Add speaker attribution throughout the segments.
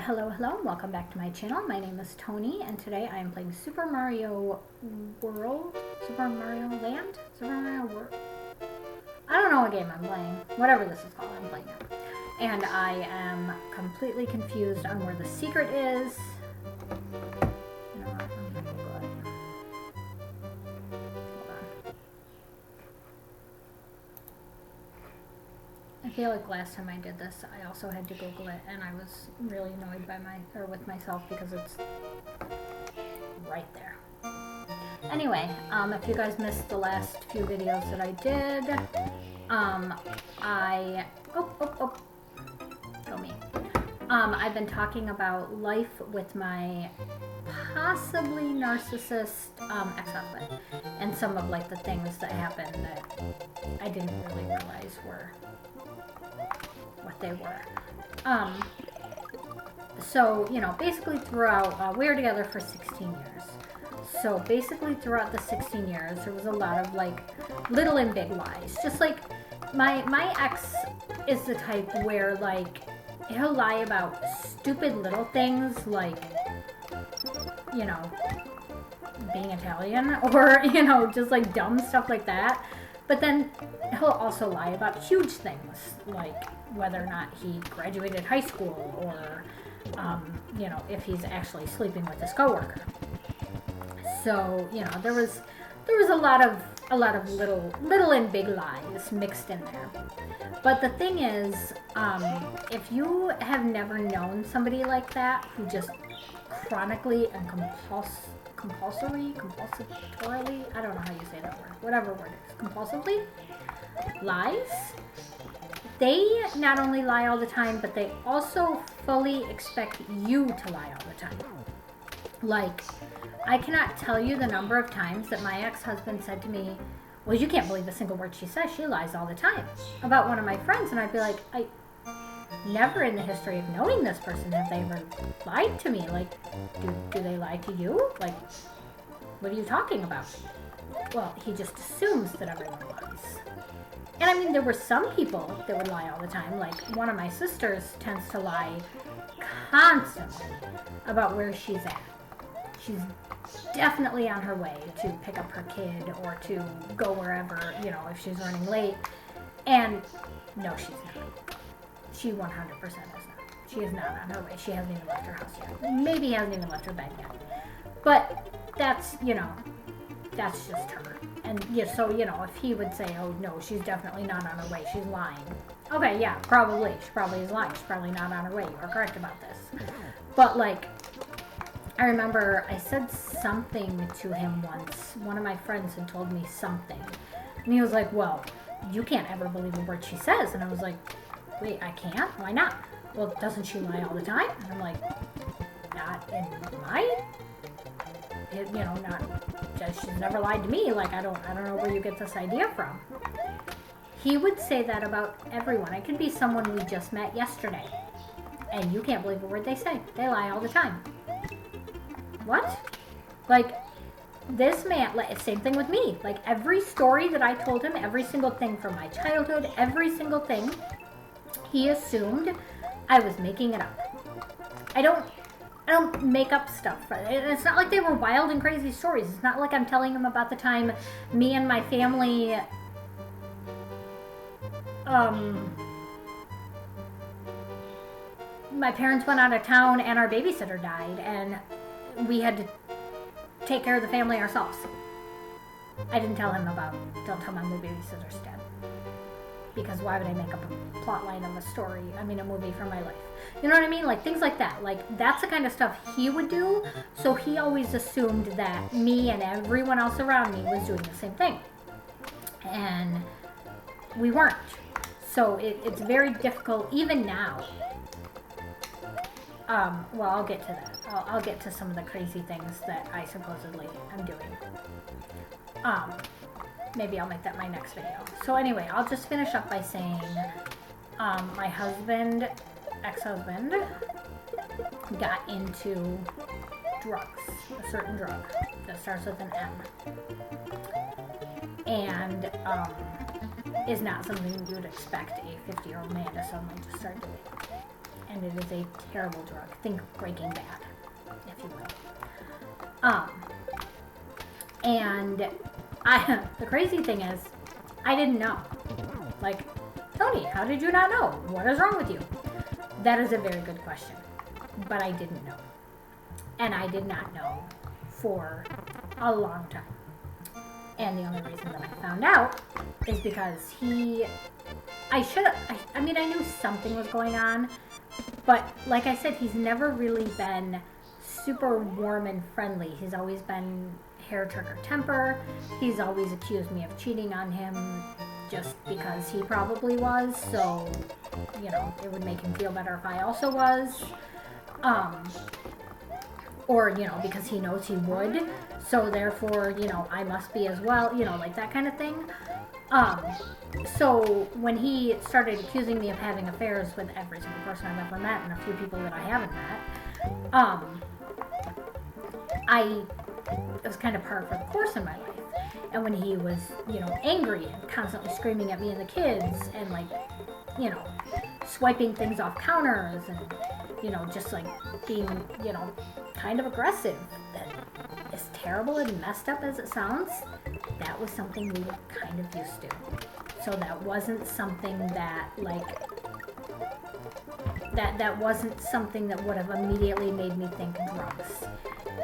Speaker 1: Hello, welcome back to my channel. My name is Tony, and today I am playing Super Mario World? Super Mario Land? Super Mario World? I don't know what game I'm playing. Whatever this is called, I'm playing it. And I am completely confused on where the secret is. You know what? I'm gonna Google it. Hold on. I feel like last time I did this, I also had to Google it, and I was really annoyed by with myself because it's right there. Anyway, if you guys missed the last few videos that I did, go me. I've been talking about life with my possibly narcissist ex-husband, and some of like the things that happened that I didn't really realize were what they were. So, you know, basically throughout, we were together for 16 years. So basically throughout the 16 years, there was a lot of like little and big lies. Just like my ex is the type where like he'll lie about stupid little things like, you know, being Italian or, you know, just like dumb stuff like that. But then he'll also lie about huge things, like whether or not he graduated high school or, you know, if he's actually sleeping with his coworker. So, you know, there was a lot of little and big lies mixed in there. But the thing is, if you have never known somebody like that who just chronically and compulsorily, I don't know how you say that word, whatever word it is, compulsively lies, they not only lie all the time, but they also fully expect you to lie all the time. Like, I cannot tell you the number of times that my ex-husband said to me, well, you can't believe a single word she says, she lies all the time, about one of my friends. And I'd be like, I never in the history of knowing this person have they ever lied to me. Like, do they lie to you? Like, what are you talking about? Well, he just assumes that everyone lies. And I mean, there were some people that would lie all the time. Like, one of my sisters tends to lie constantly about where she's at. She's definitely on her way to pick up her kid or to go wherever, you know, if she's running late. And no, she's not. She 100% is not. She is not on her way. She hasn't even left her house yet. Maybe hasn't even left her bed yet. But that's, you know, that's just her. And yeah, so, you know, if he would say, oh, no, she's definitely not on her way, she's lying. Okay, yeah, probably. She probably is lying. She's probably not on her way. You are correct about this. But, like, I remember I said something to him once. One of my friends had told me something. And he was like, well, you can't ever believe a word she says. And I was like, wait, I can't? Why not? Well, doesn't she lie all the time? And I'm like, not in my, you know, not, she's never lied to me. Like, I don't know where you get this idea from. He would say that about everyone. It could be someone we just met yesterday. And you can't believe a word they say. They lie all the time. What? Like, this man, like, same thing with me. Like, every story that I told him, every single thing from my childhood, every single thing, he assumed I was making it up. I don't make up stuff. It's not like they were wild and crazy stories. It's not like I'm telling him about the time me and my family, my parents went out of town and our babysitter died and we had to take care of the family ourselves. I didn't tell him about, don't tell my babysitter's dead. Because why would I make up a plot line of a story, a movie from my life? You know what I mean? Like, things like that. Like, that's the kind of stuff he would do. So he always assumed that me and everyone else around me was doing the same thing. And we weren't. So it's very difficult, even now. Well, I'll get to that. I'll get to some of the crazy things that I supposedly am doing. Maybe I'll make that my next video. So anyway, I'll just finish up by saying, my husband, ex-husband, got into drugs, a certain drug that starts with an M. And, is not something you would expect a 50-year-old man to suddenly just start doing. and it is a terrible drug. Think Breaking Bad, if you will. And the crazy thing is, I didn't know. Like, Tony, how did you not know? What is wrong with you? That is a very good question, but I didn't know. And I did not know for a long time. And the only reason that I found out is because I knew something was going on, but like I said, he's never really been super warm and friendly. He's always been hair trigger temper. He's always accused me of cheating on him just because he probably was, so, you know, it would make him feel better if I also was. Or, you know, because he knows he would, so therefore, you know, I must be as well, you know, like that kind of thing. So when he started accusing me of having affairs with every single person I've ever met and a few people that I haven't met, it was kind of par for the course in my life. And when he was, you know, angry and constantly screaming at me and the kids and, like, you know, swiping things off counters and, you know, just like being, you know, kind of aggressive, as terrible and messed up as it sounds, that was something we were kind of used to. So that wasn't something that, like, that wasn't something that would have immediately made me think drugs.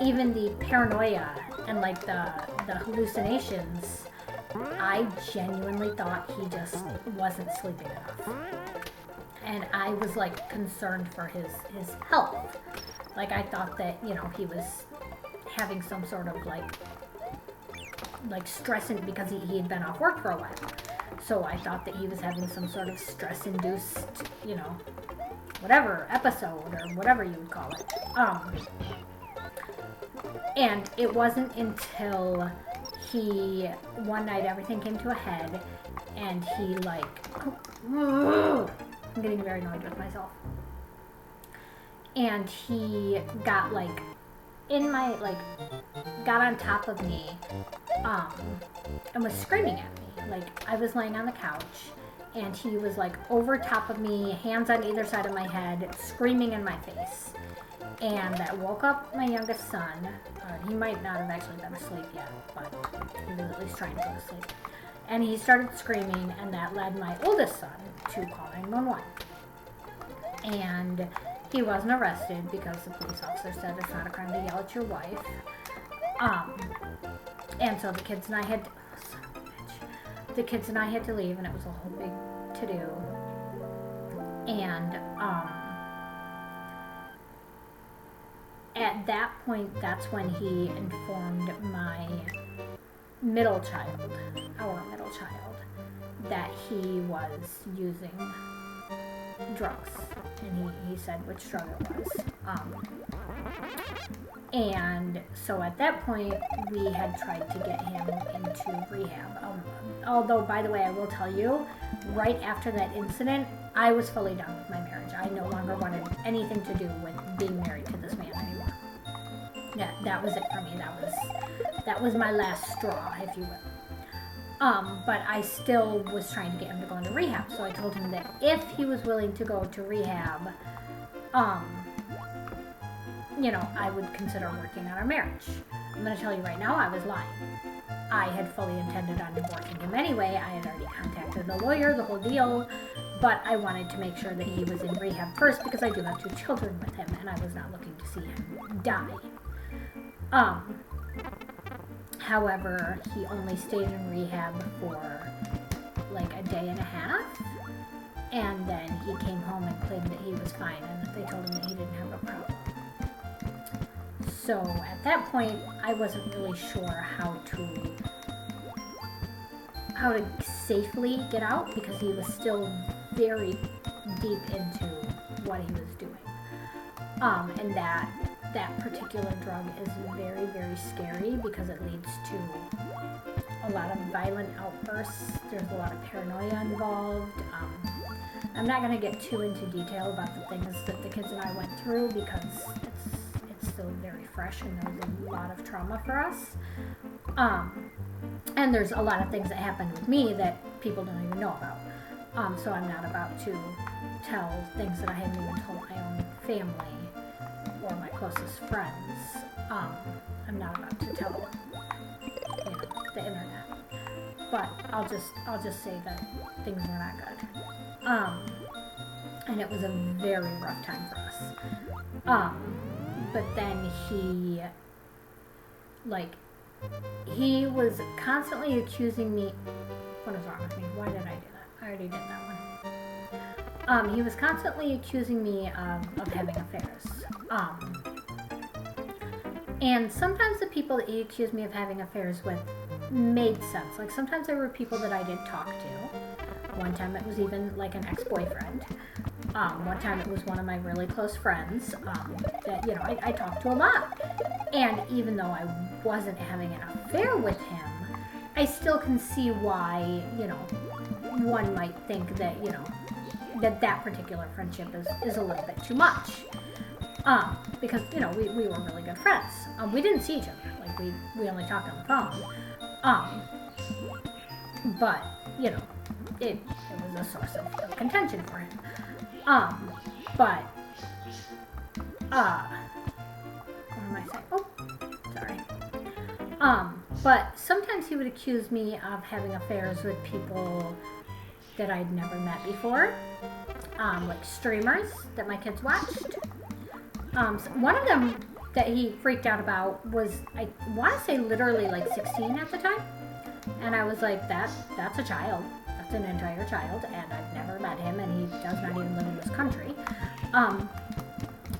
Speaker 1: Even the paranoia and, like, the hallucinations, I genuinely thought he just wasn't sleeping enough. And I was, like, concerned for his health. Like, I thought that, you know, he was having some sort of, like stress because he had been off work for a while. So I thought that he was having some sort of stress-induced, you know, whatever, episode or whatever you would call it. And it wasn't until one night everything came to a head and he, like, I'm getting very annoyed with myself. And he got, like, got on top of me, and was screaming at me. Like, I was laying on the couch, and he was, like, over top of me, hands on either side of my head, screaming in my face. And that woke up my youngest son. He might not have actually been asleep yet, but he was at least trying to go to sleep. And he started screaming, and that led my oldest son to call 911. And he wasn't arrested because the police officer said it's not a crime to yell at your wife. And so the kids and I had to leave, and it was a whole big to-do. And at that point, that's when he informed my middle child, that he was using drugs, and he said which drug it was. And so at that point, we had tried to get him into rehab. Although, by the way, I will tell you, right after that incident, I was fully done with my marriage. I no longer wanted anything to do with being married to this man anymore. Yeah, that was it for me. That was my last straw, if you will. But I still was trying to get him to go into rehab. So I told him that if he was willing to go to rehab, you know, I would consider working on our marriage. I'm going to tell you right now, I was lying. I had fully intended on divorcing him anyway. I had already contacted the lawyer, the whole deal. But I wanted to make sure that he was in rehab first because I do have 2 children with him, and I was not looking to see him die. However, he only stayed in rehab for like a day and a half, and then he came home and claimed that he was fine and that they told him that he didn't have a problem. So at that point, I wasn't really sure how to safely get out because he was still very deep into what he was doing. And that particular drug is very, very scary because it leads to a lot of violent outbursts. There's a lot of paranoia involved. I'm not going to get too into detail about the things that the kids and I went through because it's still very fresh and there was a lot of trauma for us. And there's a lot of things that happened with me that people don't even know about. So I'm not about to tell things that I haven't even told my own family or my closest friends. I'm not about to tell, the internet. But I'll just say that things were not good. And it was a very rough time for us. But then he was constantly accusing me. What is wrong with me? Why did I do that? I already did that one. He was constantly accusing me of having affairs. And sometimes the people that he accused me of having affairs with made sense. Like, sometimes there were people that I did talk to. One time it was even like an ex-boyfriend. One time it was one of my really close friends that, I talked to a lot. And even though I wasn't having an affair with him, I still can see why, one might think that, that particular friendship is a little bit too much. Because, we were really good friends. We didn't see each other. Like, we only talked on the phone. But, it was a source of contention for him. But, what am I saying? Oh, sorry. But sometimes he would accuse me of having affairs with people that I'd never met before. Like streamers that my kids watched. One of them that he freaked out about was, I want to say literally like 16 at the time. And I was like, that's a child. That's an entire child, and I've never met him, and he does not even live in this country.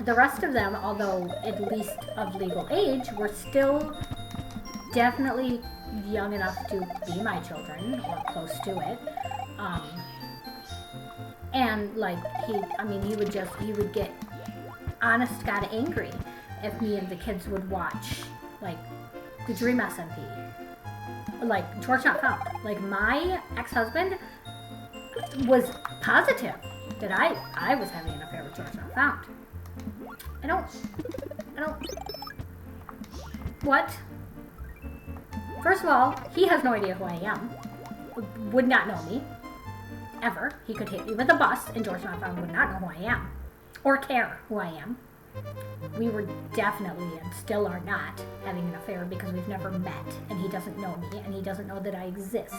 Speaker 1: The rest of them, although at least of legal age, were still definitely young enough to be my children, or close to it. And like, he would get honest to God angry if me and the kids would watch, like, the Dream SMP. Like, George Not Found. Like, my ex-husband was positive that I was having an affair with George Not Found. I don't... What? First of all, he has no idea who I am. Would not know me. Ever. He could hit me with a bus, and George Not Found would not know who I am. Or care who I am. We were definitely, and still are not, having an affair because we've never met, and he doesn't know me, and he doesn't know that I exist.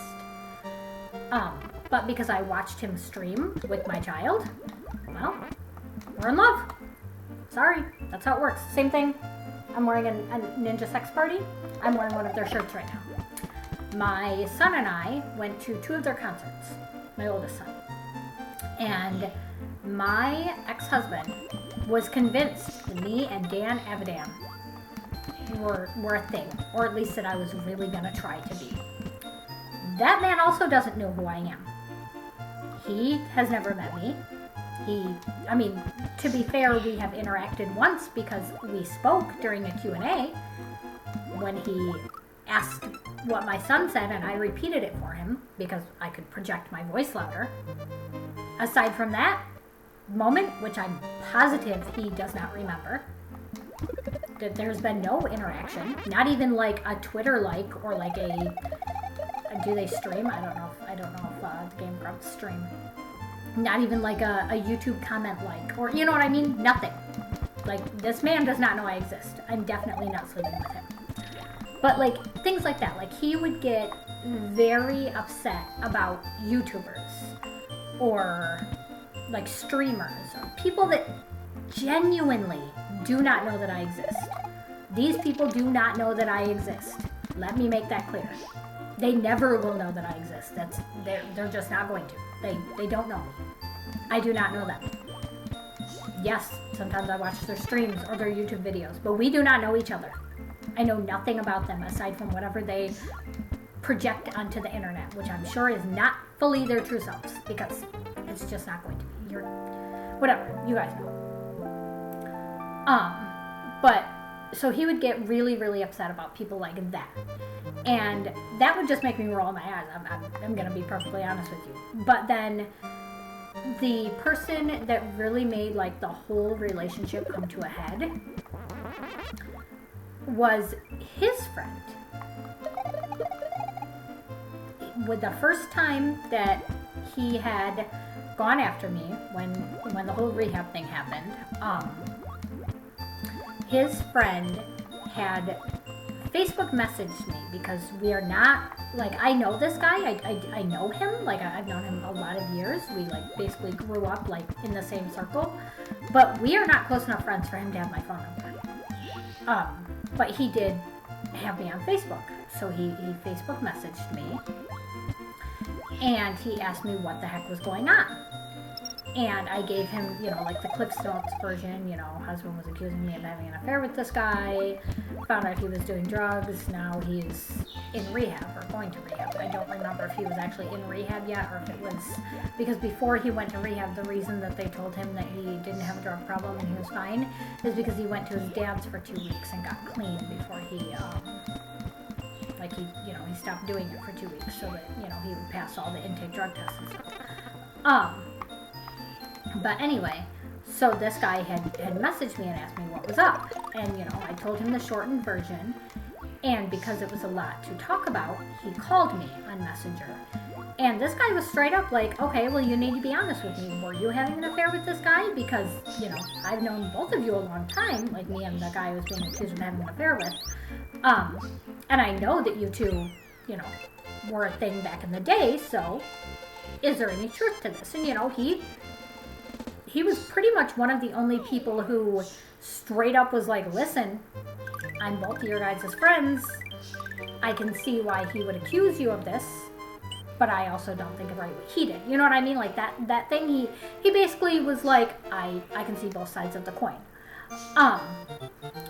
Speaker 1: But because I watched him stream with my child, well, we're in love. Sorry, that's how it works. Same thing. I'm wearing a Ninja Sex Party. I'm wearing one of their shirts right now. My son and I went to 2 of their concerts, my oldest son. And my ex-husband was convinced that me and Dan Avidan were a thing, or at least that I was really gonna try to be. That man also doesn't know who I am. He has never met me. To be fair, we have interacted once because we spoke during a Q&A when he asked what my son said, and I repeated it for him because I could project my voice louder. Aside from that moment, which I'm positive he does not remember, that there's been no interaction, not even like a Twitter like, or like do they stream? I don't know if the Game Grumps stream. Not even like a YouTube comment like, or you know what I mean? Nothing. Like, this man does not know I exist. I'm definitely not sleeping with him. But like, things like that. Like, he would get very upset about YouTubers or like streamers or people that genuinely do not know that I exist. These people do not know that I exist. Let me make that clear. They never will know that I exist. They're just not going to. They don't know me. I do not know them. Yes, sometimes I watch their streams or their YouTube videos, but we do not know each other. I know nothing about them aside from whatever they project onto the internet, which I'm sure is not fully their true selves, because it's just not going to be. Whatever, you guys know. But so he would get really, really upset about people like that. And that would just make me roll my eyes. I'm going to be perfectly honest with you. But then the person that really made like the whole relationship come to a head was his friend. With the first time that he had gone after me when the whole rehab thing happened. His friend had Facebook messaged me because we are not, like, I know this guy, I know him, like, I've known him a lot of years. We, like, basically grew up, like, in the same circle, but we are not close enough friends for him to have my phone number. But he did have me on Facebook, so he Facebook messaged me, and he asked me what the heck was going on. And I gave him, you know, like the Cliff's Notes version, you know, husband was accusing me of having an affair with this guy, found out he was doing drugs, now he's in rehab or going to rehab. I don't remember if he was actually in rehab yet or if it was, because before he went to rehab, the reason that they told him that he didn't have a drug problem and he was fine is because he went to his dad's for 2 weeks and got clean before he, he stopped doing it for 2 weeks so that, you know, he would pass all the intake drug tests and stuff. But anyway, so this guy had messaged me and asked me what was up. And, you know, I told him the shortened version. And because it was a lot to talk about, he called me on Messenger. And this guy was straight up like, okay, well, you need to be honest with me. Were you having an affair with this guy? Because, you know, I've known both of you a long time, like me and the guy I was being accused of having an affair with. And I know that you two, you know, were a thing back in the day, so is there any truth to this? And, you know, he was pretty much one of the only people who straight up was like, listen, I'm both of your guys' friends. I can see why he would accuse you of this, but I also don't think of right what he did. You know what I mean? Like that thing, he basically was like, I can see both sides of the coin.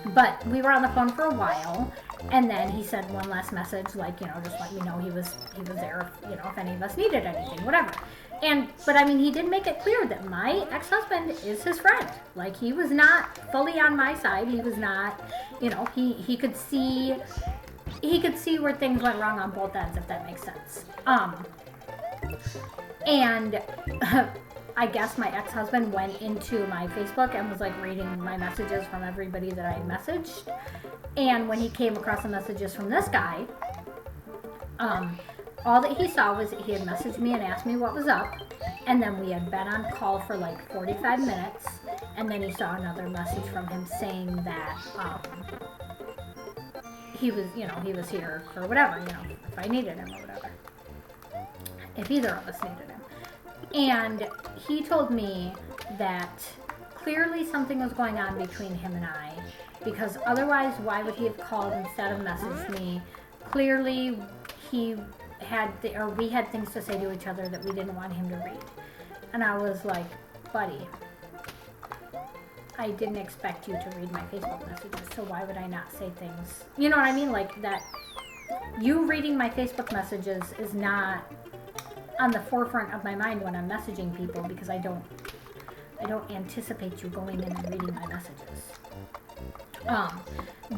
Speaker 1: But we were on the phone for a while, and then he sent one last message, like, you know, just let me know he was there, if, you know, if any of us needed anything, whatever. But I mean, he did make it clear that my ex-husband is his friend. Like, he was not fully on my side. He was not, you know, he could see where things went wrong on both ends, if that makes sense. And I guess my ex-husband went into my Facebook and was like reading my messages from everybody that I messaged. And when he came across the messages from this guy, all that he saw was that he had messaged me and asked me what was up. And then we had been on call for like 45 minutes. And then he saw another message from him saying that he was here for whatever, you know, if I needed him or whatever. If either of us needed him. And he told me that clearly something was going on between him and I, because otherwise why would he have called instead of messaged me? Clearly we had things to say to each other that we didn't want him to read. And I was like, buddy, I didn't expect you to read my Facebook messages, so why would I not say things? You know what I mean? Like, that you reading my Facebook messages is not on the forefront of my mind when I'm messaging people, because I don't anticipate you going in and reading my messages.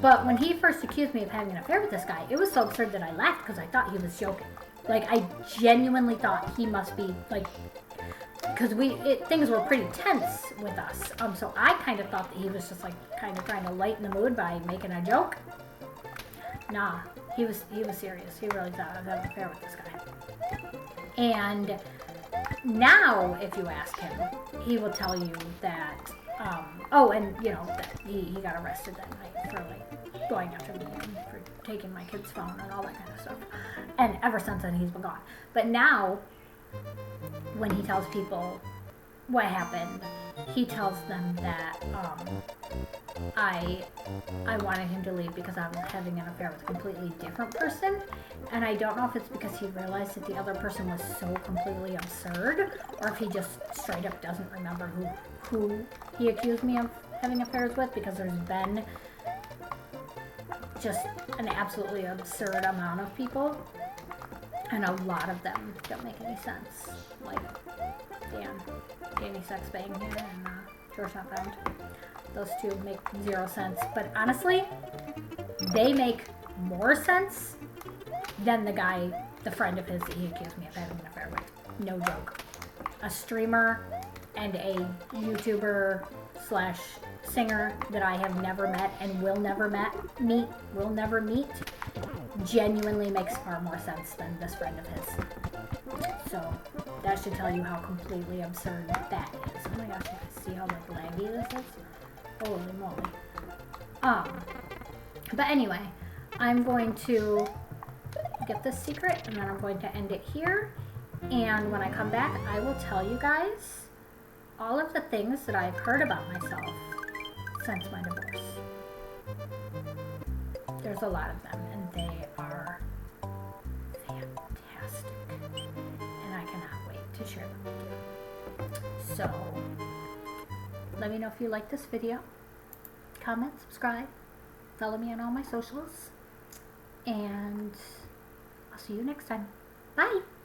Speaker 1: But when he first accused me of having an affair with this guy, it was so absurd that I laughed because I thought he was joking. Like, I genuinely thought he must be, like, because things were pretty tense with us. So I kind of thought that he was just, like, kind of trying to lighten the mood by making a joke. Nah, he was serious. He really thought I was having an affair with this guy. And now, if you ask him, he will tell you that, and, you know, that he got arrested that night for, like, going after me and for taking my kid's phone and all that kind of stuff. And ever since then, he's been gone. But now, when he tells people what happened, he tells them that, I wanted him to leave because I was having an affair with a completely different person. And I don't know if it's because he realized that the other person was so completely absurd, or if he just straight up doesn't remember who he accused me of having affairs with, because there's been just an absolutely absurd amount of people, and a lot of them don't make any sense. Like Danny Sexbang here and George Not Found. Those two make zero sense. But honestly, they make more sense than the friend of his that he accused me of having an affair with. No joke. A streamer and a YouTuber / singer that I have never met and will never meet genuinely makes far more sense than this friend of his. So that should tell you how completely absurd that is. Oh my gosh, you can see how like laggy this is. Holy moly. But anyway, I'm going to get this secret and then I'm going to end it here. And when I come back, I will tell you guys all of the things that I've heard about myself since my divorce. There's a lot of them, and they are fantastic. And I cannot wait to share them with you. So, let me know if you like this video. Comment, subscribe, follow me on all my socials. And I'll see you next time. Bye!